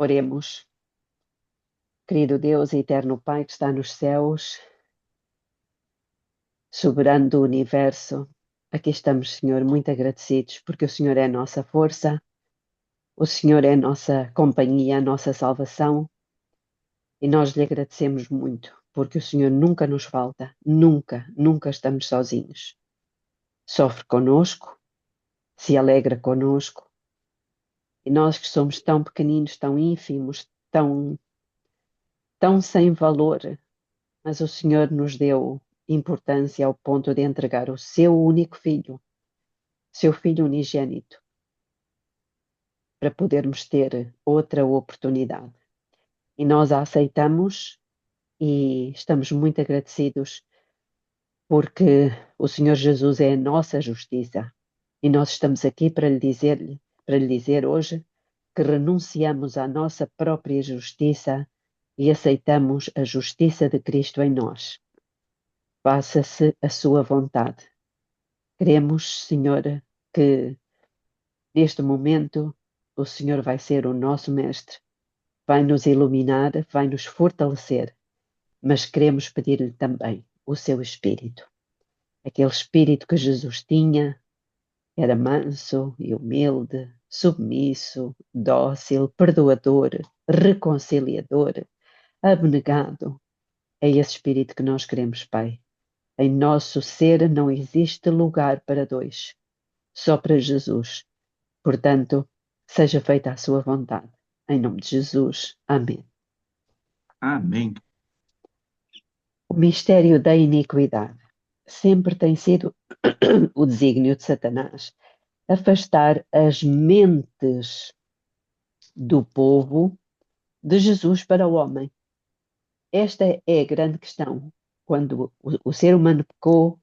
Oremos. Querido Deus, eterno Pai que está nos céus, soberano do universo, aqui estamos, Senhor, muito agradecidos porque o Senhor é a nossa força, o Senhor é a nossa companhia, a nossa salvação, e nós lhe agradecemos muito porque o Senhor nunca nos falta, nunca, nunca estamos sozinhos. Sofre conosco, se alegra conosco, e nós que somos tão pequeninos, tão ínfimos, tão sem valor, mas o Senhor nos deu importância ao ponto de entregar o seu único filho, seu filho unigênito, para podermos ter outra oportunidade. E nós a aceitamos e estamos muito agradecidos porque o Senhor Jesus é a nossa justiça. E nós estamos aqui para lhe dizer hoje que renunciamos à nossa própria justiça e aceitamos a justiça de Cristo em nós. Faça-se a sua vontade. Queremos, Senhor, que neste momento o Senhor vai ser o nosso mestre, vai nos iluminar, vai nos fortalecer, mas queremos pedir-lhe também o seu Espírito. Aquele Espírito que Jesus tinha, era manso e humilde, submisso, dócil, perdoador, reconciliador, abnegado. É esse Espírito que nós queremos, Pai. Em nosso ser não existe lugar para dois, só para Jesus. Portanto, seja feita a sua vontade. Em nome de Jesus. Amém. Amém. O mistério da iniquidade sempre tem sido o desígnio de Satanás afastar as mentes do povo de Jesus para o homem. Esta é a grande questão. Quando o ser humano pecou,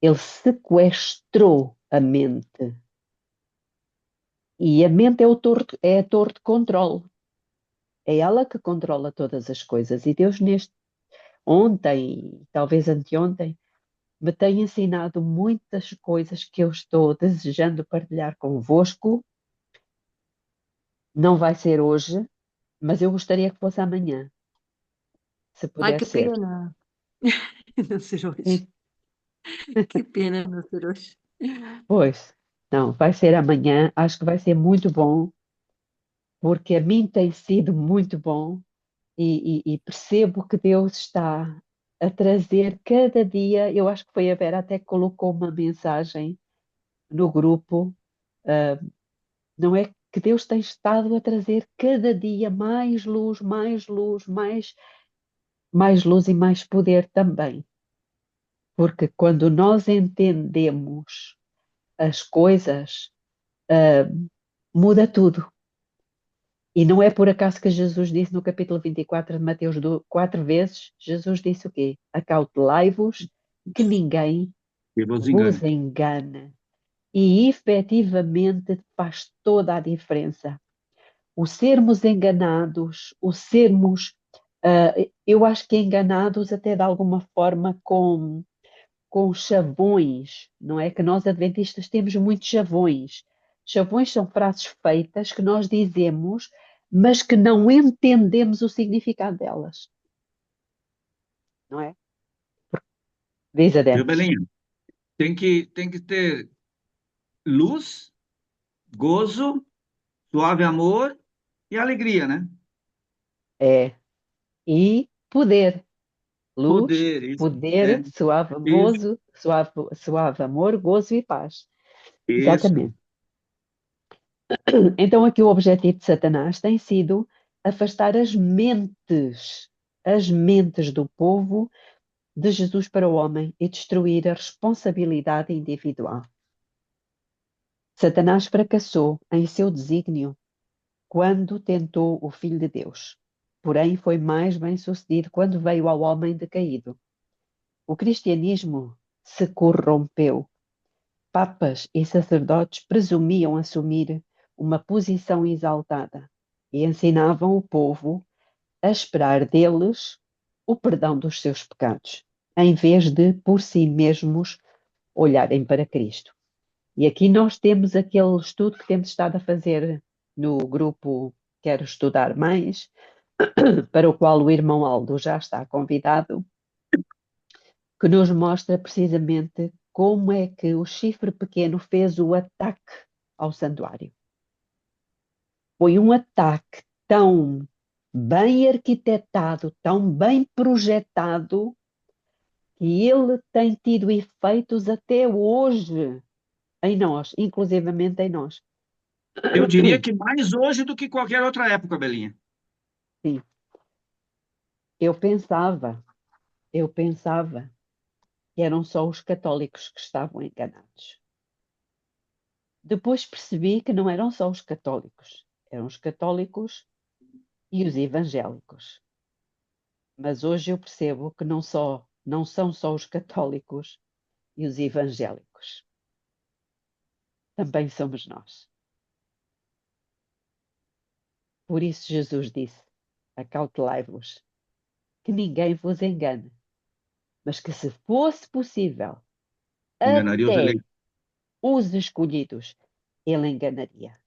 ele sequestrou a mente. E a mente é a torre de controle. É ela que controla todas as coisas. E Deus, ontem, talvez anteontem, me tem ensinado muitas coisas que eu estou desejando partilhar convosco. Não vai ser hoje, mas eu gostaria que fosse amanhã, se Ai, puder que ser. pena. Não ser hoje. Sim. Que pena não ser hoje. Pois, não, vai ser amanhã. Acho que vai ser muito bom, porque a mim tem sido muito bom e percebo que Deus está a trazer cada dia. Eu acho que foi a Vera até que colocou uma mensagem no grupo. Não é que Deus tem estado a trazer cada dia mais luz, mais luz, mais luz e mais poder também. Porque quando nós entendemos as coisas, ah, muda tudo. E não é por acaso que Jesus disse no capítulo 24 de Mateus 4 vezes, Jesus disse o quê? Acautelai-vos que ninguém Que vos vos engane. engane. E efetivamente faz toda a diferença. O sermos enganados, eu acho que enganados até de alguma forma com chavões, não é? Que nós adventistas temos muitos chavões. Chavões são frases feitas que nós dizemos, mas que não entendemos o significado delas, não é? Diz Viu, Ademos. Belinha? Tem que ter luz, gozo, suave amor e alegria, né? É. E poder. Luz, Poder, isso. É, poder, isso, suave amor, gozo e paz. isso. Exatamente. Então, aqui o objetivo de Satanás tem sido afastar as mentes do povo de Jesus para o homem e destruir a responsabilidade individual. Satanás fracassou em seu desígnio quando tentou o Filho de Deus, porém foi mais bem-sucedido quando veio ao homem decaído. O cristianismo se corrompeu. Papas e sacerdotes presumiam assumir uma posição exaltada e ensinavam o povo a esperar deles o perdão dos seus pecados, em vez de, por si mesmos, olharem para Cristo. E aqui nós temos aquele estudo que temos estado a fazer no grupo quero estudar mais, para o qual o irmão Aldo já está convidado, que nos mostra precisamente como é que o chifre pequeno fez o ataque ao santuário. Foi um ataque tão bem arquitetado, tão bem projetado, que ele tem tido efeitos até hoje em nós, inclusivamente em nós. Eu diria que mais hoje do que qualquer outra época, Belinha. Sim, eu pensava, eu pensava que eram só os católicos que estavam enganados. Depois percebi que não eram só os católicos, eram os católicos e os evangélicos. Mas hoje eu percebo que não são só os católicos e os evangélicos. Também somos nós. Por isso Jesus disse: acautelai-vos, que ninguém vos engane, mas que se fosse possível, Enganaria os até eleitos. os escolhidos, ele enganaria.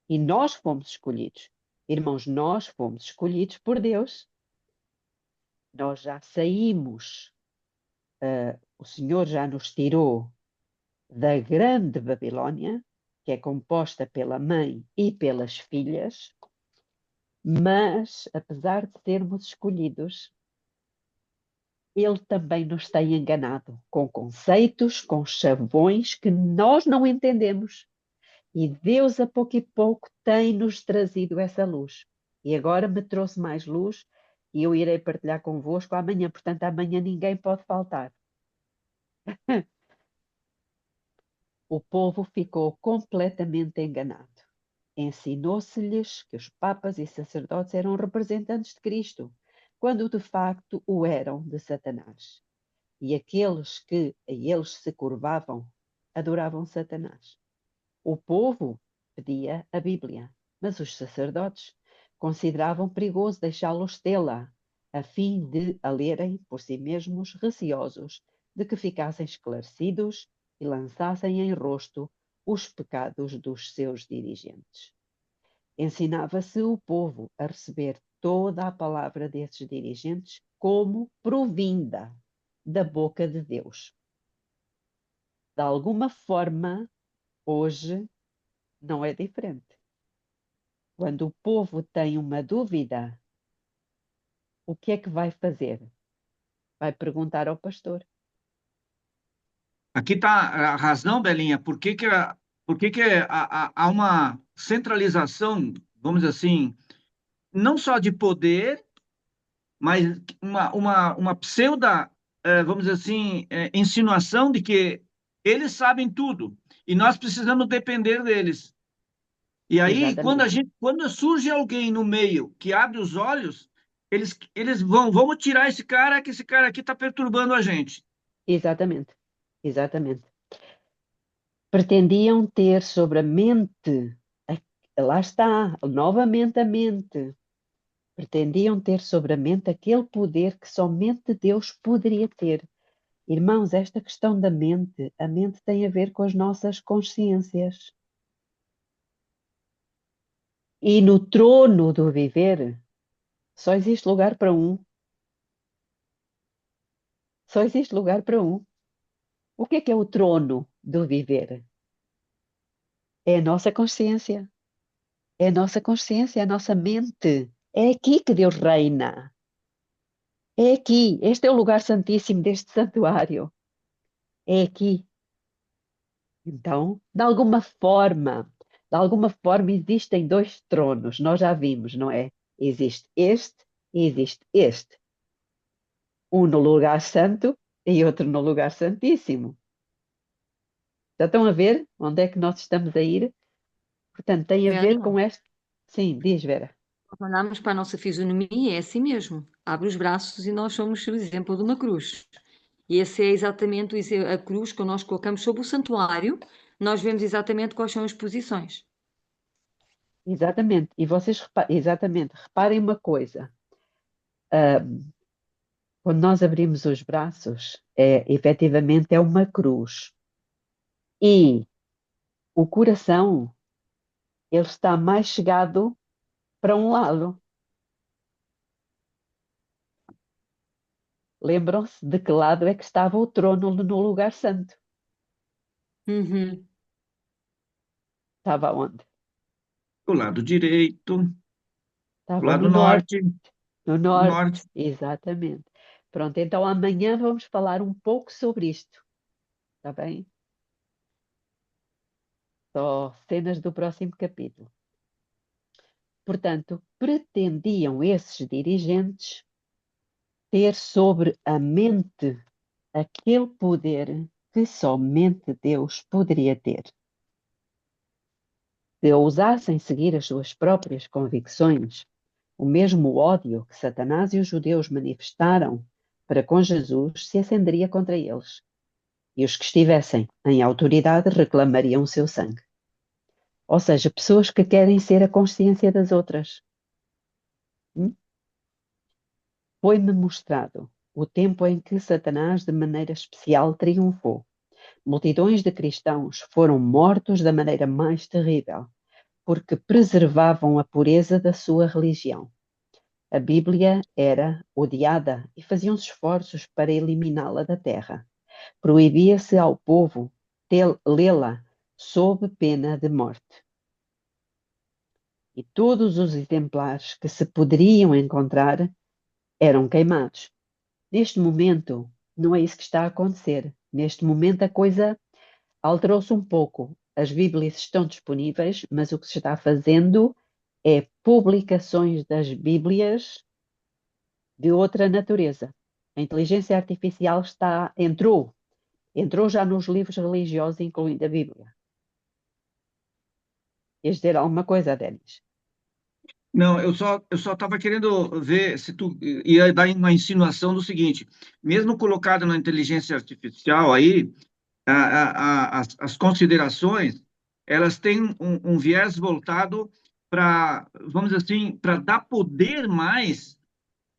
E nós fomos escolhidos. Irmãos, nós fomos escolhidos por Deus. Nós já saímos, o Senhor já nos tirou da grande Babilônia, que é composta pela mãe e pelas filhas, mas, apesar de sermos escolhidos, ele também nos tem enganado com conceitos, com chavões que nós não entendemos. E Deus, a pouco e pouco, tem-nos trazido essa luz. E agora me trouxe mais luz e eu irei partilhar convosco amanhã. Portanto, amanhã ninguém pode faltar. O povo ficou completamente enganado. Ensinou-se-lhes que os papas e sacerdotes eram representantes de Cristo, quando de facto o eram de Satanás. E aqueles que a eles se curvavam adoravam Satanás. O povo pedia a Bíblia, mas os sacerdotes consideravam perigoso deixá-los tê-la, a fim de a lerem por si mesmos, receosos de que ficassem esclarecidos e lançassem em rosto os pecados dos seus dirigentes. Ensinava-se o povo a receber toda a palavra desses dirigentes como provinda da boca de Deus. De alguma forma, hoje não é diferente. Quando o povo tem uma dúvida, o que é que vai fazer? Vai perguntar ao pastor. Aqui está a razão, Belinha, por que que há uma centralização, vamos dizer assim, não só de poder, mas uma pseudo, vamos dizer assim, insinuação de que eles sabem tudo e nós precisamos depender deles. E aí, Exatamente, quando surge alguém no meio que abre os olhos, eles vamos tirar esse cara, que esse cara aqui está perturbando a gente. exatamente, exatamente. Pretendiam ter sobre a mente, lá está, novamente a mente. Pretendiam ter sobre a mente aquele poder que somente Deus poderia ter. Irmãos, esta questão da mente, a mente tem a ver com as nossas consciências. E no trono do viver, só existe lugar para um. Só existe lugar para um. O que é o trono do viver? É a nossa consciência. É a nossa consciência, é a nossa mente. É aqui que Deus reina. É aqui. Este é o lugar santíssimo deste santuário. É aqui. Então, de alguma forma existem dois tronos. Nós já vimos, não é? Existe este e existe este. Um no lugar santo e outro no lugar santíssimo. Já estão a ver onde é que nós estamos a ir? Portanto, tem a ver Vera, com este. Sim, diz Vera. olhamos para a nossa fisionomia, é assim mesmo. Abre os braços e nós somos o exemplo de uma cruz. E esse é exatamente a cruz que nós colocamos sobre o santuário. Nós vemos exatamente quais são as posições. Exatamente. E vocês exatamente, reparem uma coisa. Quando nós abrimos os braços, efetivamente é uma cruz. E o coração, ele está mais chegado para um lado. Lembram-se de que lado é que estava o trono no lugar santo? Uhum. Estava onde? O lado direito, o Estava lado no norte. norte, No norte, norte. exatamente. Pronto, então amanhã vamos falar um pouco sobre isto, está bem? Só cenas do próximo capítulo. Portanto, pretendiam esses dirigentes ter sobre a mente aquele poder que somente Deus poderia ter. Se ousassem seguir as suas próprias convicções, o mesmo ódio que Satanás e os judeus manifestaram para com Jesus se acenderia contra eles, e os que estivessem em autoridade reclamariam o seu sangue. Ou seja, pessoas que querem ser a consciência das outras. Foi-me mostrado o tempo em que Satanás de maneira especial triunfou. Multidões de cristãos foram mortos da maneira mais terrível, porque preservavam a pureza da sua religião. A Bíblia era odiada e faziam-se esforços para eliminá-la da terra. Proibia-se ao povo lê-la sob pena de morte. E todos os exemplares que se poderiam encontrar eram queimados. Neste momento, não é isso que está a acontecer. Neste momento, a coisa alterou-se um pouco. As Bíblias estão disponíveis, mas o que se está fazendo é publicações das Bíblias de outra natureza. A inteligência artificial entrou já nos livros religiosos, incluindo a Bíblia. Queres dizer alguma coisa, Denis? Não, eu só estava querendo ver se tu ia dar uma insinuação do seguinte: mesmo colocado na inteligência artificial aí, as considerações, elas têm um viés voltado para, vamos dizer assim, para dar poder mais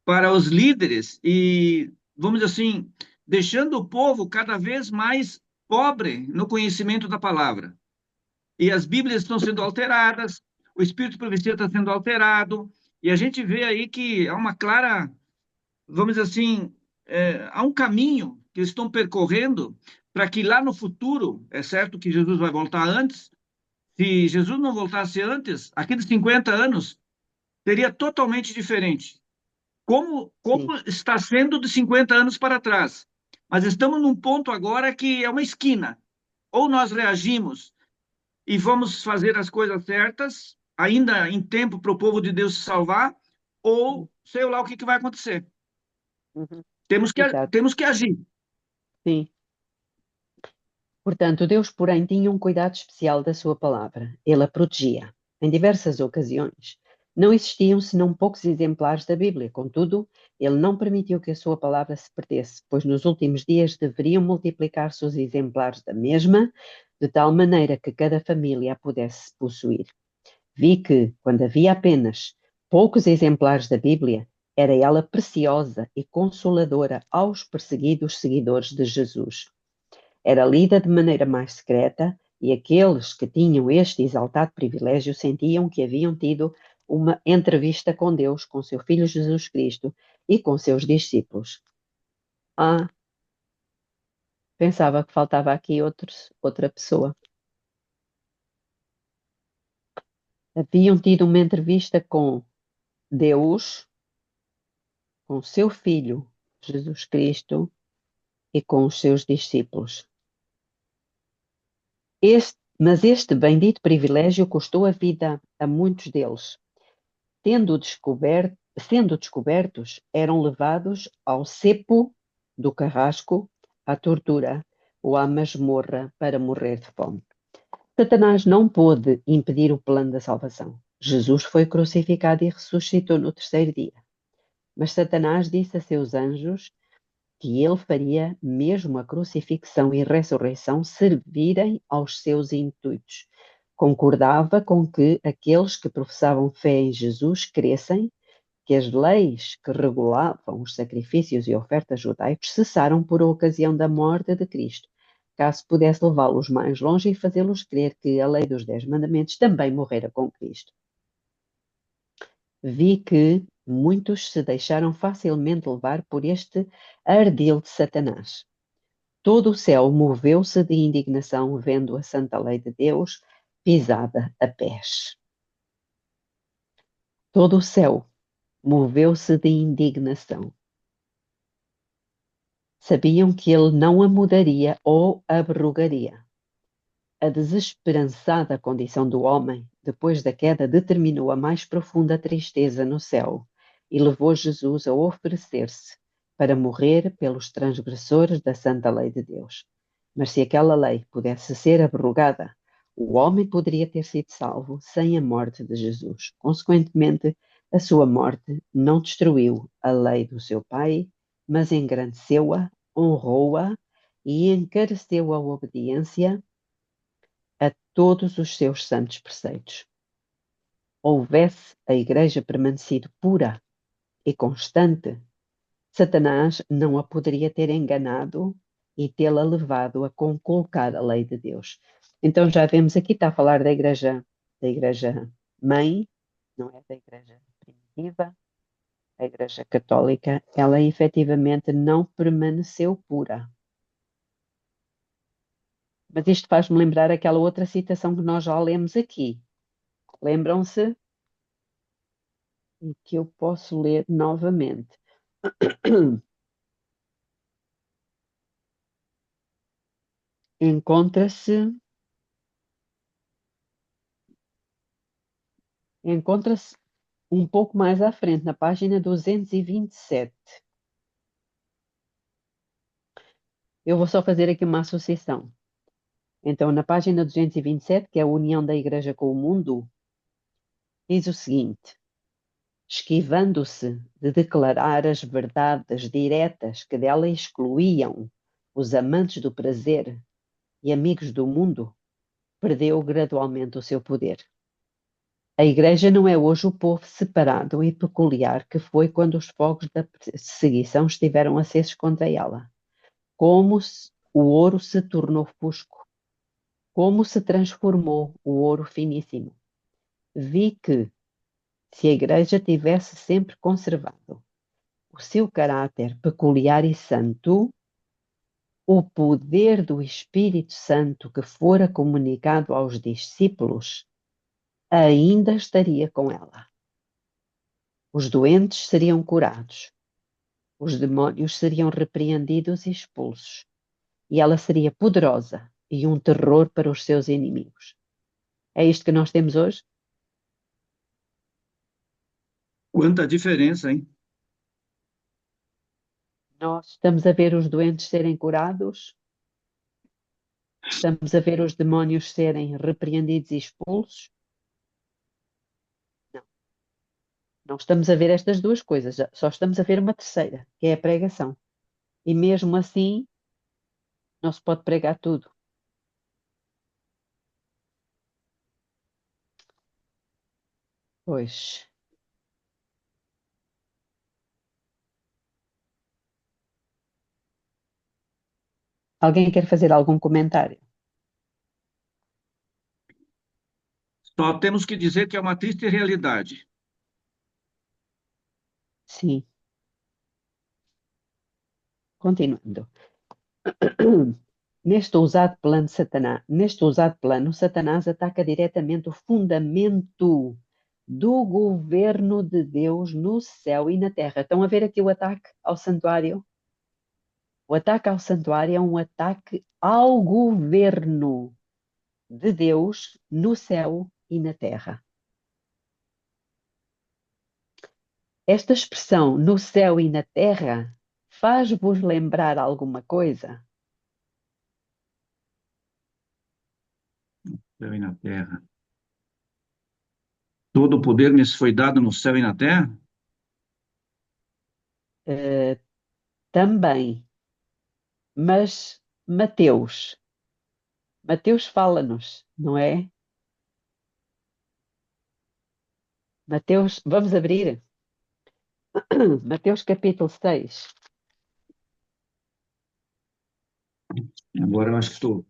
para os líderes e, vamos dizer assim, deixando o povo cada vez mais pobre no conhecimento da palavra. E as Bíblias estão sendo alteradas, o espírito profecia está sendo alterado, e a gente vê aí que há uma clara, vamos dizer assim, há um caminho que eles estão percorrendo para que lá no futuro, é certo que Jesus vai voltar antes, se Jesus não voltasse antes, aqueles 50 anos seria totalmente diferente. Como Sim. está sendo de 50 anos para trás. Mas estamos num ponto agora que é uma esquina. Ou nós reagimos e vamos fazer as coisas certas, ainda em tempo para o povo de Deus se salvar, ou sei lá o que vai acontecer. Uhum. Temos que, Exato. temos que agir. Sim. Portanto, Deus, porém, tinha um cuidado especial da sua palavra. Ele a protegia. Em diversas ocasiões, não existiam senão poucos exemplares da Bíblia. Contudo, ele não permitiu que a sua palavra se perdesse, pois nos últimos dias deveriam multiplicar-se os exemplares da mesma, de tal maneira que cada família a pudesse possuir. Vi que, quando havia apenas poucos exemplares da Bíblia, era ela preciosa e consoladora aos perseguidos seguidores de Jesus. Era lida de maneira mais secreta e aqueles que tinham este exaltado privilégio sentiam que haviam tido uma entrevista com Deus, com seu Filho Jesus Cristo e com seus discípulos. Ah, pensava que faltava aqui outra pessoa. Haviam tido uma entrevista com Deus, com seu Filho Jesus Cristo e com os seus discípulos. Mas este bendito privilégio custou a vida a muitos deles. Sendo descobertos, eram levados ao cepo do carrasco, à tortura ou à masmorra para morrer de fome. Satanás não pôde impedir o plano da salvação. Jesus foi crucificado e ressuscitou no terceiro dia. Mas Satanás disse a seus anjos que ele faria mesmo a crucifixão e ressurreição servirem aos seus intuitos. Concordava com que aqueles que professavam fé em Jesus crescem que as leis que regulavam os sacrifícios e ofertas judaicos cessaram por ocasião da morte de Cristo, caso pudesse levá-los mais longe e fazê-los crer que a lei dos 10 mandamentos também morrera com Cristo. vi que muitos se deixaram facilmente levar por este ardil de Satanás. Todo o céu moveu-se de indignação vendo a santa lei de Deus pisada a pés. Todo o céu moveu-se de indignação. Sabiam que ele não a mudaria ou abrogaria. A desesperançada condição do homem, depois da queda, determinou a mais profunda tristeza no céu e levou Jesus a oferecer-se para morrer pelos transgressores da santa lei de Deus. Mas se aquela lei pudesse ser abrogada, o homem poderia ter sido salvo sem a morte de Jesus. Consequentemente, a sua morte não destruiu a lei do seu Pai, mas engrandeceu-a, honrou-a e encareceu a obediência a todos os seus santos preceitos. Houvesse a Igreja permanecido pura e constante, Satanás não a poderia ter enganado e tê-la levado a conculcar a lei de Deus. Então já vemos aqui, está a falar da igreja mãe, não é da igreja primitiva, a igreja católica, ela efetivamente não permaneceu pura. Mas isto faz-me lembrar aquela outra citação que nós já lemos aqui. Lembram-se? E que eu posso ler novamente. Encontra-se encontra-se um pouco mais à frente, na página 227. Eu vou só fazer aqui uma associação. Então, na página 227, que é a união da Igreja com o mundo, diz o seguinte: esquivando-se de declarar as verdades diretas que dela excluíam os amantes do prazer e amigos do mundo, perdeu gradualmente o seu poder. A Igreja não é hoje o povo separado e peculiar que foi quando os fogos da perseguição estiveram acesos contra ela. Como o ouro se tornou fusco, como se transformou o ouro finíssimo. Vi que, se a Igreja tivesse sempre conservado o seu caráter peculiar e santo, o poder do Espírito Santo que fora comunicado aos discípulos ainda estaria com ela. Os doentes seriam curados, os demónios seriam repreendidos e expulsos, e ela seria poderosa e um terror para os seus inimigos. É isto que nós temos hoje? Quanta diferença, hein? Nós estamos a ver os doentes serem curados, estamos a ver os demónios serem repreendidos e expulsos. Não, não estamos a ver estas duas coisas, só estamos a ver uma terceira, que é a pregação. E mesmo assim, não se pode pregar tudo. Pois. Alguém quer fazer algum comentário? Só temos que dizer que é uma triste realidade. Sim. Continuando. Neste ousado plano, Satanás ataca diretamente o fundamento do governo de Deus no céu e na terra. Estão a ver aqui o ataque ao santuário? O ataque ao santuário é um ataque ao governo de Deus no céu e na terra. Esta expressão no céu e na terra faz-vos lembrar alguma coisa? Céu e na terra. Todo o poder me foi dado no céu e na terra? Eh, também, mas Mateus fala-nos, não é? Mateus, vamos abrir. Mateus capítulo 6. Agora eu acho que estou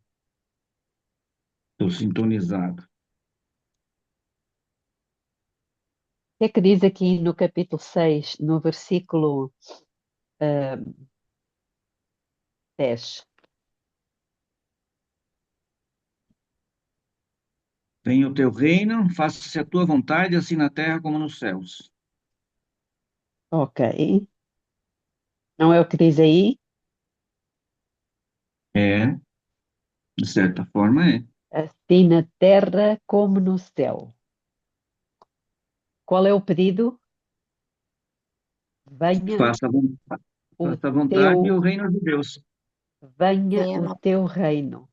sintonizado. que é que diz aqui no capítulo 6, no versículo 10? Venha o teu reino, faça-se a tua vontade, assim na terra como nos céus. Ok. Não é o que diz aí? É, de certa forma é. Assim na terra como no céu. Qual é o pedido? Venha Faça a vontade, o faça a vontade e teu, o reino de Deus. venha Venha o teu reino.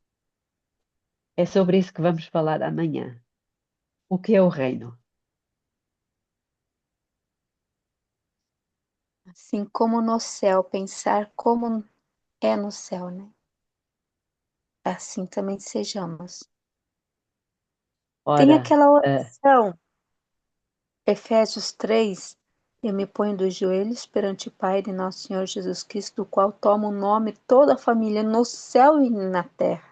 É sobre isso que vamos falar amanhã. O que é o reino? assim como no céu, pensar como é no céu, né? Assim também sejamos. Tem Ora, aquela ah, oração, Efésios 3, eu me ponho dos joelhos perante o Pai de nosso Senhor Jesus Cristo, do qual toma o nome toda a família no céu e na terra.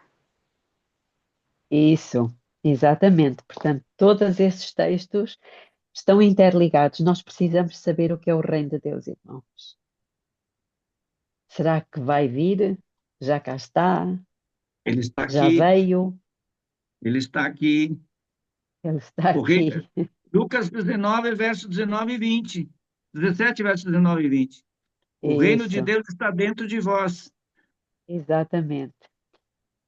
isso, exatamente. Portanto, todos esses textos estão interligados. Nós precisamos saber o que é o reino de Deus, irmãos. Será que vai vir? Já cá está? Ele está Já aqui, veio? ele está aqui. Ele está O rei, aqui. Lucas 19, verso 19 e 20. 17, verso 19 e 20. O reino de Isso, Deus está dentro de vós. exatamente.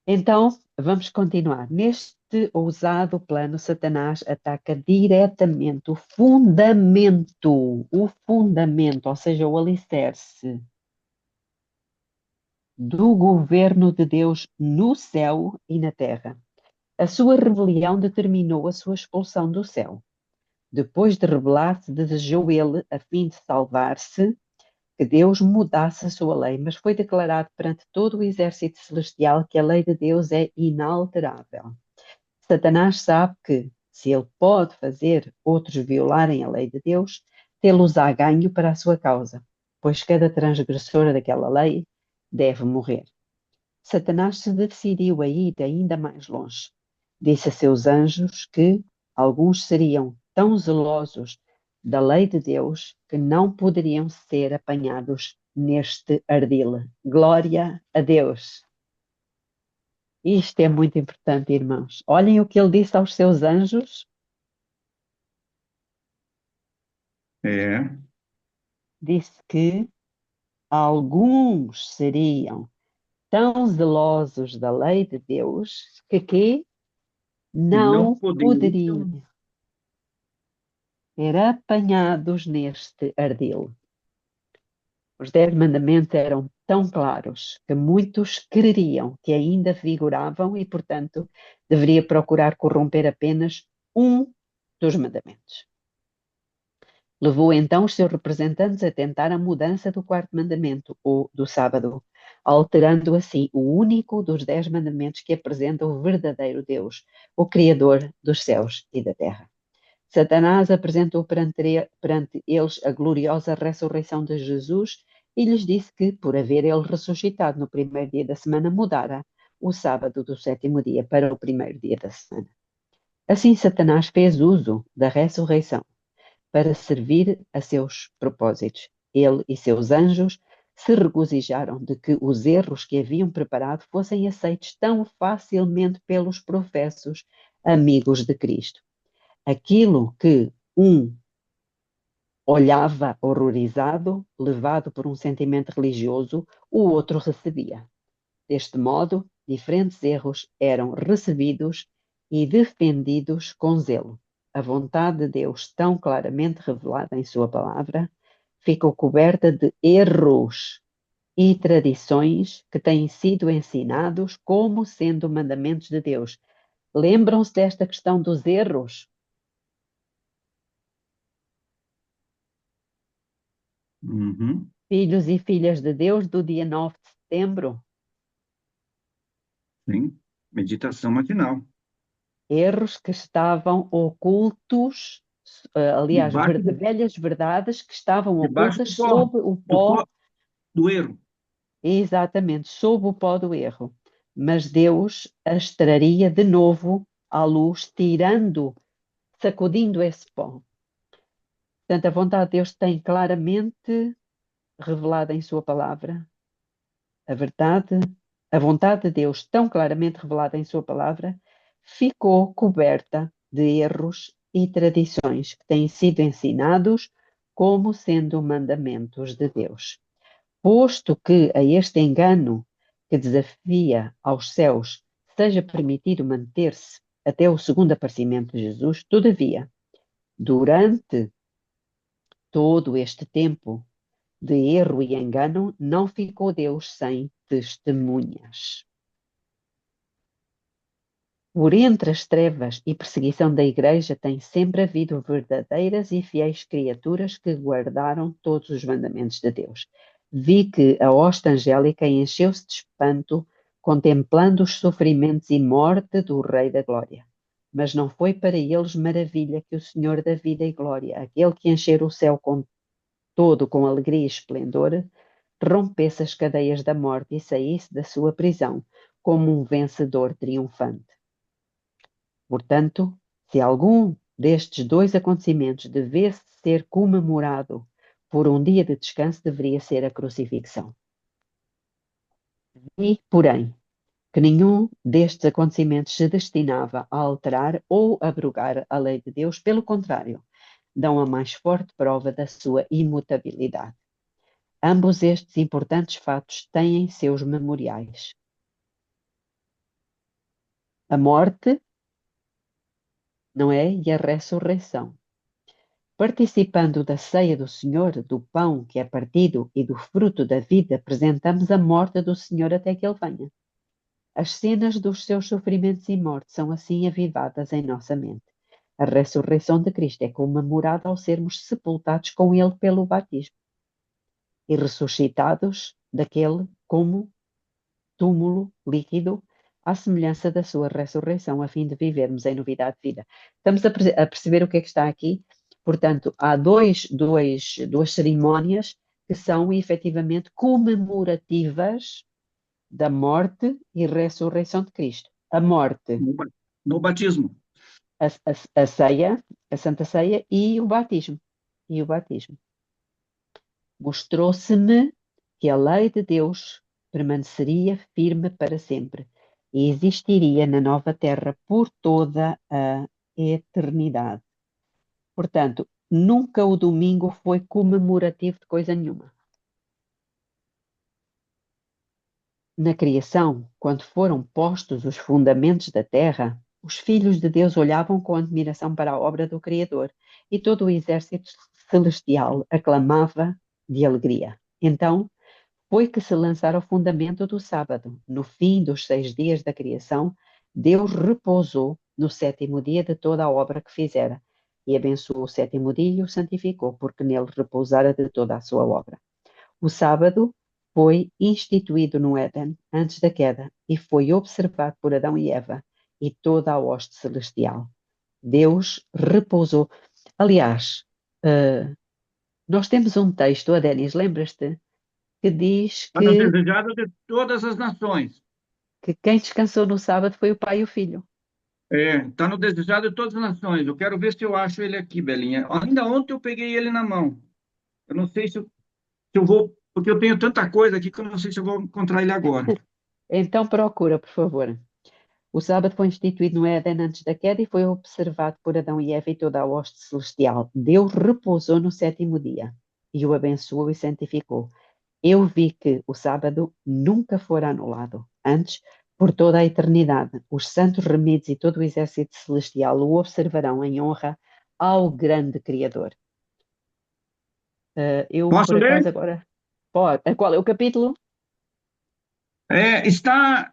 Então, vamos continuar. Neste ousado plano, Satanás ataca diretamente o fundamento, ou seja, o alicerce do governo de Deus no céu e na terra. A sua rebelião determinou a sua expulsão do céu. Depois de rebelar-se, desejou ele, a fim de salvar-se, que Deus mudasse a sua lei, mas foi declarado perante todo o exército celestial que a lei de Deus é inalterável. Satanás sabe que, se ele pode fazer outros violarem a lei de Deus, tê-los-á ganho para a sua causa, pois cada transgressor daquela lei deve morrer. Satanás se decidiu a ir ainda mais longe. Disse a seus anjos que alguns seriam tão zelosos da lei de Deus que não poderiam ser apanhados neste ardil. Glória a Deus! Isto é muito importante, irmãos. Olhem o que ele disse aos seus anjos. É, Disse que alguns seriam tão zelosos da lei de Deus que que não não poderiam poderiam. ser apanhados neste ardil. Os 10 mandamentos eram tão claros que muitos creriam que ainda vigoravam e, portanto, deveria procurar corromper apenas um dos mandamentos. Levou então os seus representantes a tentar a mudança do quarto mandamento, ou do sábado, alterando assim o único dos 10 mandamentos que apresenta o verdadeiro Deus, o Criador dos céus e da terra. Satanás apresentou perante eles a gloriosa ressurreição de Jesus e lhes disse que, por haver ele ressuscitado no primeiro dia da semana, mudara o sábado do sétimo dia para o primeiro dia da semana. Assim, Satanás fez uso da ressurreição para servir a seus propósitos. Ele e seus anjos se regozijaram de que os erros que haviam preparado fossem aceitos tão facilmente pelos professos amigos de Cristo. Aquilo que um olhava horrorizado, levado por um sentimento religioso, o outro recebia. Deste modo, diferentes erros eram recebidos e defendidos com zelo. A vontade de Deus, tão claramente revelada em Sua palavra, ficou coberta de erros e tradições que têm sido ensinados como sendo mandamentos de Deus. Lembram-se desta questão dos erros? Uhum, Filhos e filhas de Deus, do dia 9 de setembro? sim. Meditação matinal. Erros que estavam ocultos, aliás, Debaixo do, velhas verdades que estavam debaixo ocultas do pó, sob o do pó, pó do erro. exatamente, sob o pó do erro. Mas Deus as traria de novo à luz, tirando, sacudindo esse pó. Portanto, a vontade de Deus tem claramente revelada em sua palavra. A verdade, a vontade de Deus, tão claramente revelada em sua palavra, ficou coberta de erros e tradições que têm sido ensinados como sendo mandamentos de Deus. Posto que a este engano que desafia aos céus seja permitido manter-se até o segundo aparecimento de Jesus, todavia, durante todo este tempo de erro e engano, não ficou Deus sem testemunhas. Por entre as trevas e perseguição da Igreja tem sempre havido verdadeiras e fiéis criaturas que guardaram todos os mandamentos de Deus. Vi que a hoste angélica encheu-se de espanto, contemplando os sofrimentos e morte do Rei da Glória. Mas não foi para eles maravilha que o Senhor da vida e glória, aquele que encher o céu todo com alegria e esplendor, rompesse as cadeias da morte e saísse da sua prisão como um vencedor triunfante. Portanto, se algum destes dois acontecimentos devesse ser comemorado por um dia de descanso, deveria ser a crucifixão. E, porém, que nenhum destes acontecimentos se destinava a alterar ou abrogar a lei de Deus, pelo contrário, dão a mais forte prova da sua imutabilidade. Ambos estes importantes fatos têm seus memoriais. A morte, não é? E a ressurreição. Participando da ceia do Senhor, do pão que é partido e do fruto da vida, apresentamos a morte do Senhor até que Ele venha. As cenas dos seus sofrimentos e morte são assim avivadas em nossa mente. A ressurreição de Cristo é comemorada ao sermos sepultados com Ele pelo batismo e ressuscitados daquele como túmulo líquido, à semelhança da sua ressurreição, a fim de vivermos em novidade de vida. Estamos a perceber o que é que está aqui? Portanto, há duas cerimónias que são efetivamente comemorativas da morte e ressurreição de Cristo. A morte, No batismo. a ceia, a Santa Ceia e o batismo. Mostrou-se-me que a lei de Deus permaneceria firme para sempre e existiria na nova terra por toda a eternidade. Portanto, nunca o domingo foi comemorativo de coisa nenhuma. Na criação, quando foram postos os fundamentos da terra, os filhos de Deus olhavam com admiração para a obra do Criador e todo o exército celestial aclamava de alegria. Então, foi que se lançara o fundamento do sábado. No fim dos 6 dias da criação, Deus repousou no 7º dia de toda a obra que fizera, e abençoou o 7º dia e o santificou, porque nele repousara de toda a sua obra. O sábado foi instituído no Éden antes da queda, e foi observado por Adão e Eva e toda a hoste celestial. Deus repousou. Aliás, nós temos um texto, Denis, lembras-te? Que diz Para o desejado de todas as nações. que quem descansou no sábado foi o pai e o filho. Está no desejado de todas as nações. Eu quero ver se eu acho ele aqui, Belinha. Ainda ontem eu peguei ele na mão. Eu não sei se eu vou, porque eu tenho tanta coisa aqui que eu não sei se eu vou encontrar ele agora. Então procura, por favor. O sábado foi instituído no Éden antes da queda e foi observado por Adão e Eva e toda a hoste celestial. Deus repousou no 7º dia e o abençoou e santificou. Eu vi que o sábado nunca fora anulado. Antes, por toda a eternidade, os santos remidos e todo o exército celestial o observarão em honra ao grande Criador. Posso por ler? acaso agora... Pode. Qual é o capítulo? Está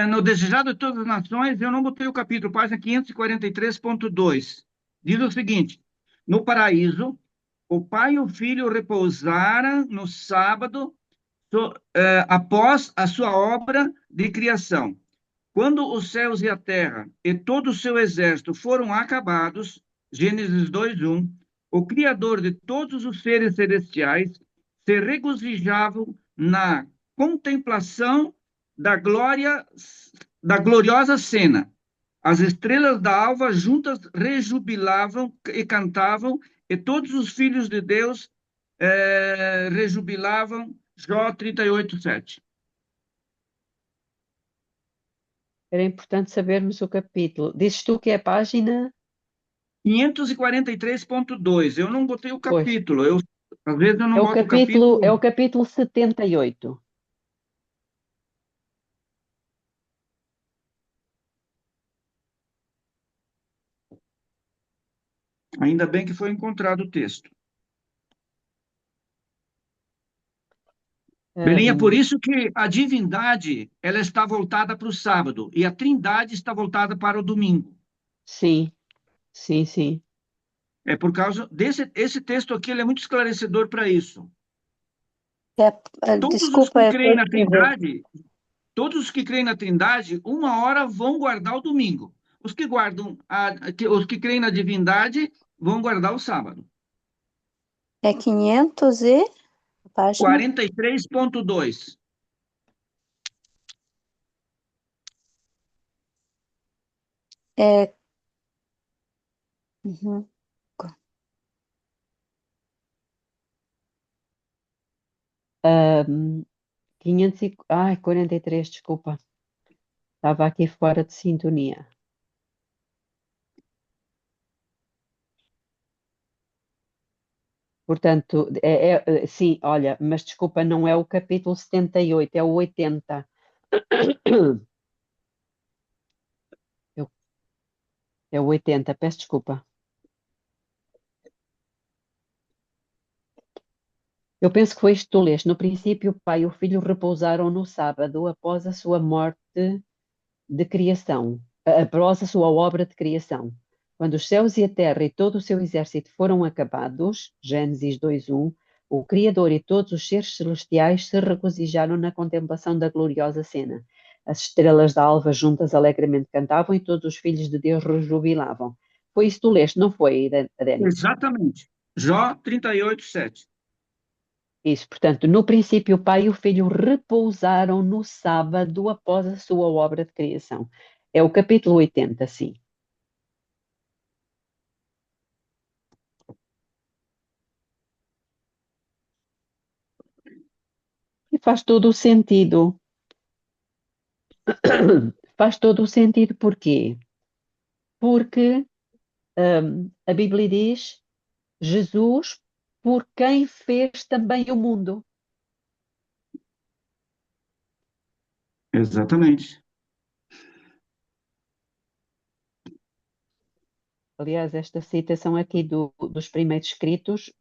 no Desejado de Todas as Nações, eu não botei o capítulo, página 543.2. Diz o seguinte: no paraíso, o pai e o filho repousaram no sábado após a sua obra de criação. Quando os céus e a terra e todo o seu exército foram acabados, Gênesis 2:1, o Criador de todos os seres celestiais se regozijavam na contemplação da gloriosa cena. As estrelas da alva juntas rejubilavam e cantavam, e todos os filhos de Deus rejubilavam. Jó 38:7. Era importante sabermos o capítulo. Dizes tu que é a página? 543.2. Eu não botei o Pois. capítulo. Às vezes eu não boto o É o capítulo. capítulo 78. Ainda bem que foi encontrado o texto. Belinha, por isso que a divindade ela está voltada para o sábado e a trindade está voltada para o domingo. Sim, sim, sim. É por causa esse texto aqui, ele é muito esclarecedor para isso. Todos os Desculpa, que eu creem vou na escrever. trindade, todos os que creem na trindade, uma hora vão guardar o domingo. Os que os que creem na divindade vão guardar o sábado. É 500 e... página? 43.2. É... Uhum. 43, desculpa. Estava aqui fora de sintonia. Portanto, sim, olha, mas desculpa, não é o capítulo 78, é o 80. Eu- É o 80, peço desculpa. Eu penso que foi isto que tu leste. No princípio, o pai e o filho repousaram no sábado após a sua morte de criação, após a sua obra de criação. Quando os céus e a terra e todo o seu exército foram acabados, Gênesis 2:1, o Criador e todos os seres celestiais se regozijaram na contemplação da gloriosa cena. As estrelas da alva juntas alegremente cantavam e todos os filhos de Deus rejubilavam. Foi isso que tu leste, não foi, Denis? Exatamente. Jó 38:7. Isso, portanto, no princípio, o pai e o filho repousaram no sábado após a sua obra de criação. É o capítulo 80, sim. E faz todo o sentido. Faz todo o sentido, porquê? Porque a Bíblia diz Jesus, por quem fez também o mundo. Exatamente. Aliás, esta citação aqui dos primeiros escritos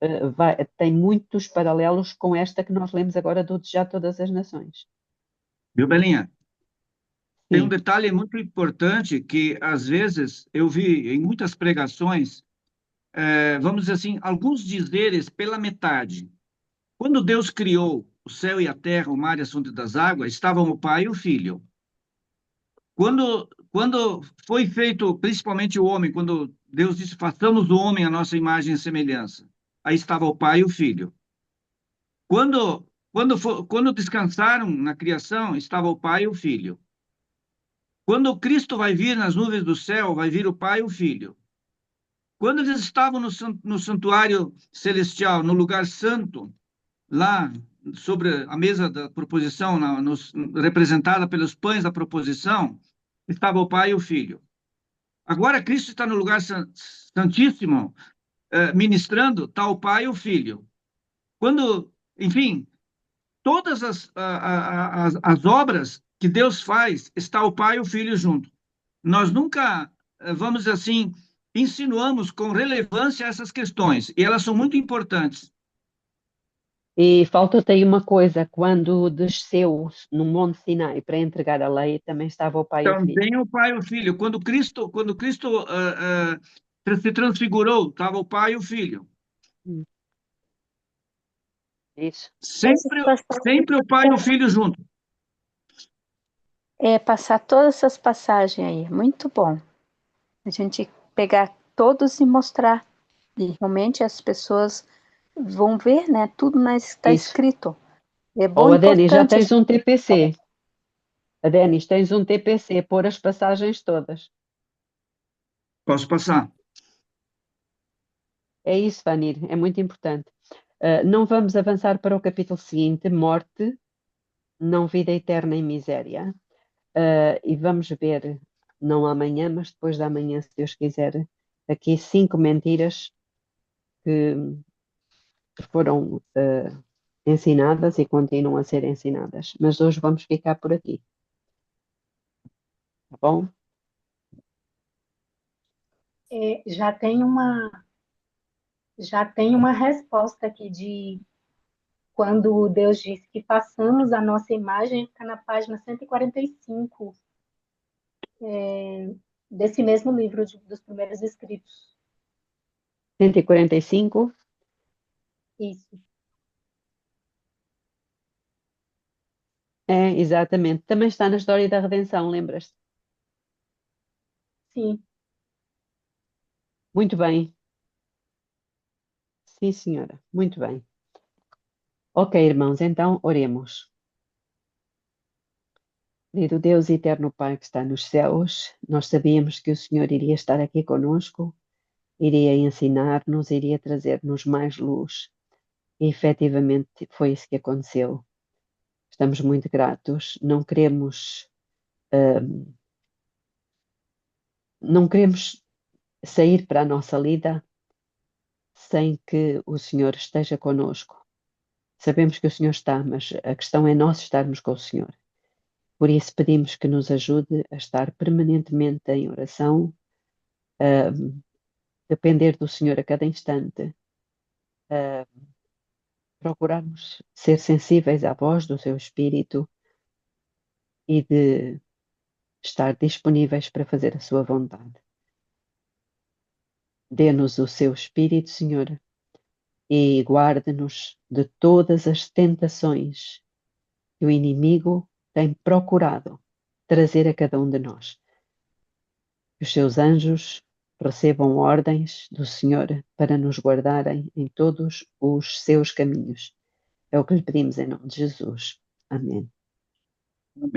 tem muitos paralelos com esta que nós lemos agora do Já Todas as Nações. Viu, Belinha? Tem um Sim, detalhe muito importante que, às vezes, eu vi em muitas pregações, vamos dizer assim, alguns dizeres pela metade. Quando Deus criou o céu e a terra, o mar e as fontes das águas, estavam o Pai e o Filho. Quando foi feito, principalmente o homem, quando Deus disse, façamos o homem à nossa imagem e semelhança, aí estava o Pai e o Filho. Quando descansaram na criação, estava o Pai e o Filho. Quando Cristo vai vir nas nuvens do céu, vai vir o Pai e o Filho. Quando eles estavam no santuário celestial, no lugar santo, lá sobre a mesa da proposição, representada pelos pães da proposição, estava o Pai e o Filho. Agora Cristo está no lugar santíssimo, ministrando, está o Pai e o Filho. Enfim, todas as obras que Deus faz, está o Pai e o Filho junto. Nós nunca, vamos dizer assim, insinuamos com relevância essas questões, e elas são muito importantes. e falta-te aí uma coisa, quando desceu no Monte Sinai para entregar a lei, também estava o pai e o filho. Também o Pai e o Filho. Quando Cristo se transfigurou, estava o Pai e o Filho. Hum, Isso. Sempre, sempre o Pai e o Filho junto. Passar todas essas passagens aí, muito bom. A gente pegar todos e mostrar. E realmente as pessoas vão ver, né? Tudo está Isso. escrito. É bom Ou e a Denis, já importante. tens um TPC. A Denis, tens um TPC, pôr as passagens todas. Posso passar? É isso, Vanir, é muito importante. Não vamos avançar para o capítulo seguinte, morte, não vida eterna em miséria. E vamos ver, não amanhã, mas depois da manhã, se Deus quiser, aqui 5 mentiras que foram ensinadas e continuam a ser ensinadas. Mas hoje vamos ficar por aqui, tá bom? Já tem uma resposta aqui de quando Deus disse que façamos a nossa imagem, está na página 145, desse mesmo livro dos primeiros escritos. 145. Isso, É, exatamente. Também está na história da redenção, lembras-te? sim. Muito bem. Sim, senhora. Muito bem. Ok, irmãos, então oremos. Querido Deus e eterno Pai que está nos céus, nós sabíamos que o Senhor iria estar aqui conosco, iria ensinar-nos, iria trazer-nos mais luz. E efetivamente foi isso que aconteceu. Estamos muito gratos. Não queremos sair para a nossa lida sem que o Senhor esteja conosco. Sabemos que o Senhor está, mas a questão é nós estarmos com o Senhor. Por isso pedimos que nos ajude a estar permanentemente em oração, a depender do Senhor a cada instante, a procurarmos ser sensíveis à voz do seu Espírito e de estar disponíveis para fazer a sua vontade. Dê-nos o seu Espírito, Senhor, e guarde-nos de todas as tentações que o inimigo tem procurado trazer a cada um de nós. Que os seus anjos recebam ordens do Senhor para nos guardarem em todos os seus caminhos. É o que lhe pedimos em nome de Jesus. Amém. Amém.